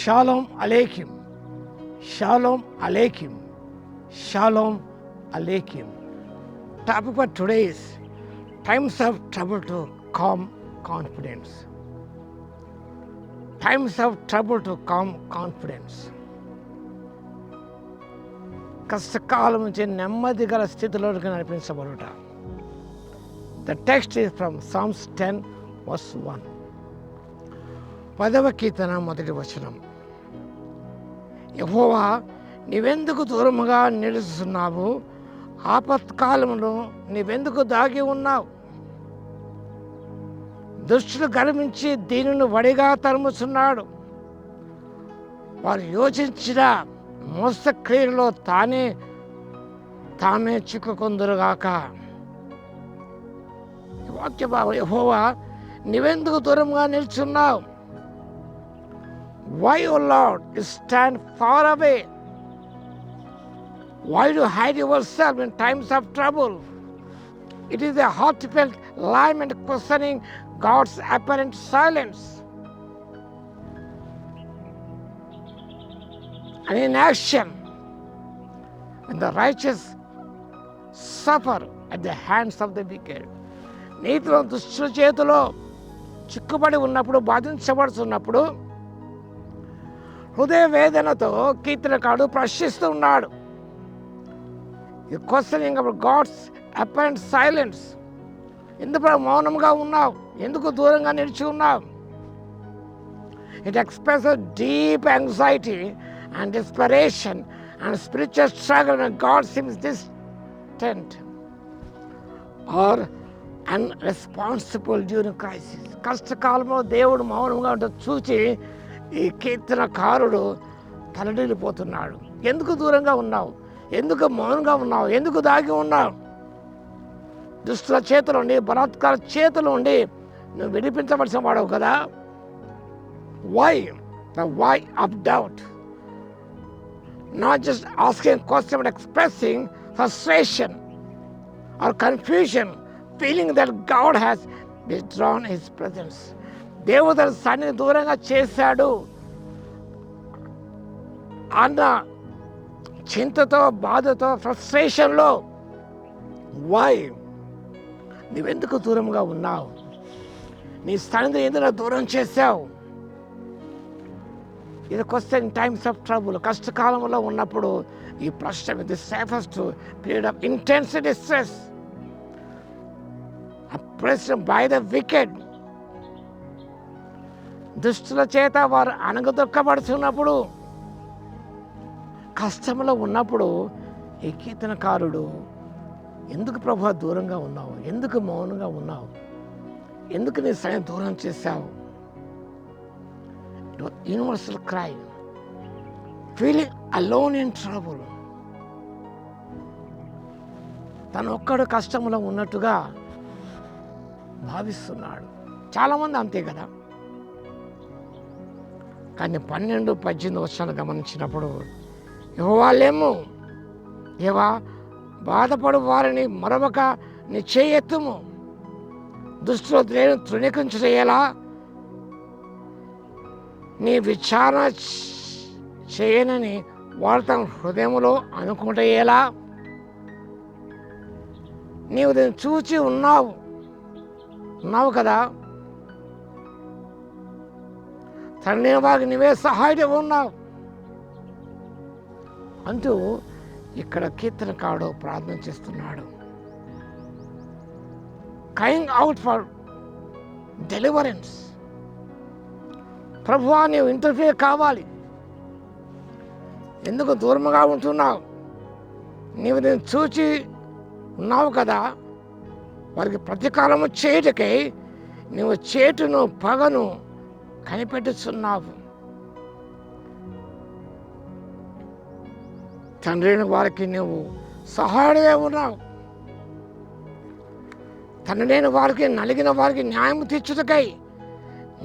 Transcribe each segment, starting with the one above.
Shalom Aleichem. Shalom Aleichem. Shalom Aleichem. Topic for today is times of trouble to calm confidence. Times of trouble to calm confidence. కష్టకాలం నుంచి నెమ్మది గల స్థితిలోకి నడిపించబడుట. The text is from Psalms 10 verse 1. 10వ కీర్తన మొదటి వచనం. యెహోవా, నీవెందుకు దూరముగా నిలుస్తున్నావు? ఆపత్కాలంలో నీవెందుకు దాగి ఉన్నావు? దుష్టులు గర్వించి దీనిని వడిగా తరుముచున్నాడు. వారు యోచించిన మోసక్రియలో తామే చిక్కుకొందురుగాక. వాక్య భావం, యెహోవా, నీవెందుకు దూరంగా నిల్చున్నావు? Why, O Lord, you stand far away? Why do you hide yourself in times of trouble? It is a heartfelt lament questioning God's apparent silence and inaction, and the righteous suffer at the hands of the wicked. నీతిలో దుష్టుల చేతిలో చిక్కుబడి ఉన్నప్పుడు, బాధించబడుతున్నప్పుడు హృదయ వేదనతో కీర్తనకారుడు ప్రశ్నిస్తూ ఉన్నాడు. ఈ questioning about God's apparent silence. ఎందుకు మౌనంగా ఉన్నావు? ఎందుకు దూరంగా నిలిచి ఉన్నావు? It expresses deep anxiety and desperation and spiritual struggle when God seems distant or unresponsible during crisis. కష్టకాలంలో దేవుడు మౌనంగా ఉంటే చూసి ఈ కీర్తనకారుడు తలడిల్లిపోతున్నాడు. ఎందుకు దూరంగా ఉన్నావు? ఎందుకు మౌనంగా ఉన్నావు? ఎందుకు దాగి ఉన్నావు? దుష్టుల చేతులు ఉండి, బలాత్కార చేతులు ఉండి నువ్వు విడిపించవలసిన వాడవు కదా. Why? The why of doubt. Not just asking question but expressing frustration or confusion, feeling that God has withdrawn his presence. దేవుడు తన సన్నిధిని దూరంగా చేశాడు అన్న చింతతో, బాధతో, ఫ్రస్ట్రేషన్లో వై? నువ్వెందుకు దూరంగా ఉన్నావు? నీ సన్నిధిని ఎందుకు దూరం చేశావు? ఇది క్వశ్చన్ టైమ్స్ ఆఫ్ ట్రబుల్. కష్టకాలంలో ఉన్నప్పుడు ఈ ప్రశ్న, the safest period of intense distress oppressed by the wicked. దుష్టుల చేత వారు అణగదొక్కబడుతున్నప్పుడు, కష్టంలో ఉన్నప్పుడు ఈ కీర్తనకారుడు, ఎందుకు ప్రభువా దూరంగా ఉన్నావు? ఎందుకు మౌనంగా ఉన్నావు? ఎందుకు నీ సైన్ దూరం చేశావు? Universal cry, feeling alone in trouble. తను ఒక్కడు కష్టంలో ఉన్నట్టుగా భావిస్తున్నాడు. చాలామంది అంతే కదా. కానీ 12-18 వర్షాలు గమనించినప్పుడు, యెహోవాలేమో, యెహోవా, బాధపడు వారిని మరొక నీ చేయెత్తుము, దుష్టుల నేను తృణీకరించేలా, నీ విచారణ చేయనని వారు తమ హృదయంలో అనుకుంటేలా. నీవు దీన్ని చూచి ఉన్నావు కదా. తండ్రి వారికి నీవే సహాయం ఉన్నావు అంటూ ఇక్కడ కీర్తనకారుడు ప్రార్థన చేస్తున్నాడు. Crying out for deliverance. ప్రభువా, నీవు ఇంటర్ఫియర్ కావాలి. ఎందుకు దూరంగా ఉంటున్నావు? నీవు దీన్ని చూచి ఉన్నావు కదా. వారికి ప్రతీకారము చేయుటకై నీవు చేటును పగను కనిపెట్టుచున్నావు. తండ్రి వారికి నువ్వు సహాయుడే ఉన్నావు. తండ్రి వారికి, నలిగిన వారికి న్యాయం తీర్చుటకై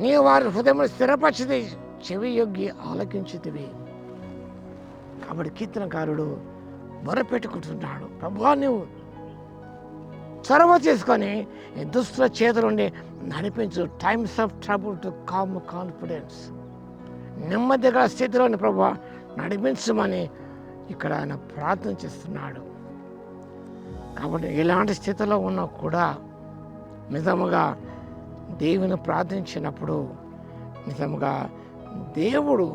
నీవు వారి హృదయం స్థిరపరిచిది, చెవి యొగ్గి ఆలకించితివి. కాబట్టి కీర్తనకారుడు మొరపెట్టుకుంటున్నాడు, ప్రభువా, నువ్వు చొరవ చేసుకొని ఈ దుస్తుల చేతుల నుండి నడిపించు. Times of trouble to calm confidence. నెమ్మది గల స్థితిలోని ప్రభువా నడిపించమని ఇక్కడ ఆయన ప్రార్థన చేస్తున్నాడు. కాబట్టి ఎలాంటి స్థితిలో ఉన్నా కూడా నిజముగా దేవుని ప్రార్థించినప్పుడు నిజముగా దేవుడు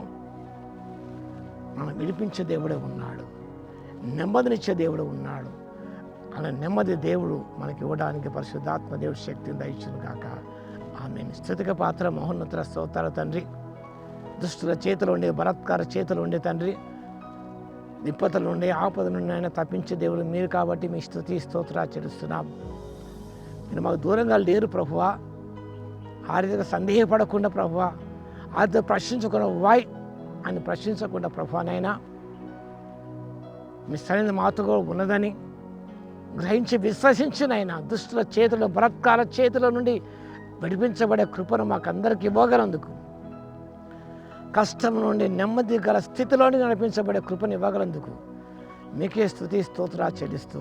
మనం విడిపించే దేవుడే ఉన్నాడు, నెమ్మదినిచ్చే దేవుడు ఉన్నాడు. అలా నెమ్మది దేవుడు మనకి ఇవ్వడానికి పరిశుద్ధాత్మ దేవుడు శక్తిని దయచును కాక. ఆమేన్. స్తుతికి పాత్ర మహోన్నత స్తోత్రాలు తండ్రి. దుష్టుల చేతులు ఉండే, బలాత్కార చేతులు ఉండే తండ్రి, విపత్తుల నుండి ఆపద నుండి ఆయన తప్పించే దేవుడు మీరు కాబట్టి మీ స్తుతి స్తోత్రాలు చెల్లిస్తున్నాం. మీరు మాకు దూరంగా లేరు ప్రభువా. ఆ రీతిగా సందేహపడకుండా ప్రభువా, అది ప్రశ్నించకుండా వై అని ప్రశ్నించకుండా ప్రభువానైనా మీ సరైన మాతగా ఉన్నదని గ్రహించి విశ్వసించినైనా దుష్టుల చేతులు, బలాత్కార చేతుల నుండి విడిపించబడే కృపను మాకందరికి ఇవ్వగలందుకు, కష్టం నుండి నెమ్మది గల స్థితిలోని నడిపించబడే కృపను ఇవ్వగలందుకు మీకే స్తుతి స్తోత్రాలు చెల్లిస్తూ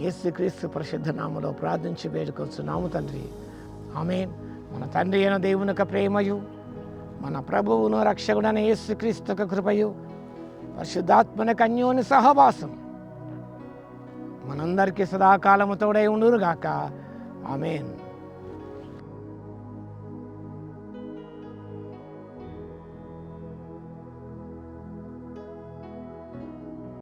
యేసుక్రీస్తు పరిశుద్ధ నామములో ప్రార్థించి వేడుకొచ్చున్నాము తండ్రి. ఆమేన్. మన తండ్రి అయిన దేవుని యొక్క ప్రేమయు, మన ప్రభువును రక్షకుడైన యేసుక్రీస్తు యొక్క కృపయు, పరిశుద్ధాత్మన అన్యోన్య సహవాసం మనందరికీ సదాకాలము తోడై ఉండును గాక. ఆమేన్.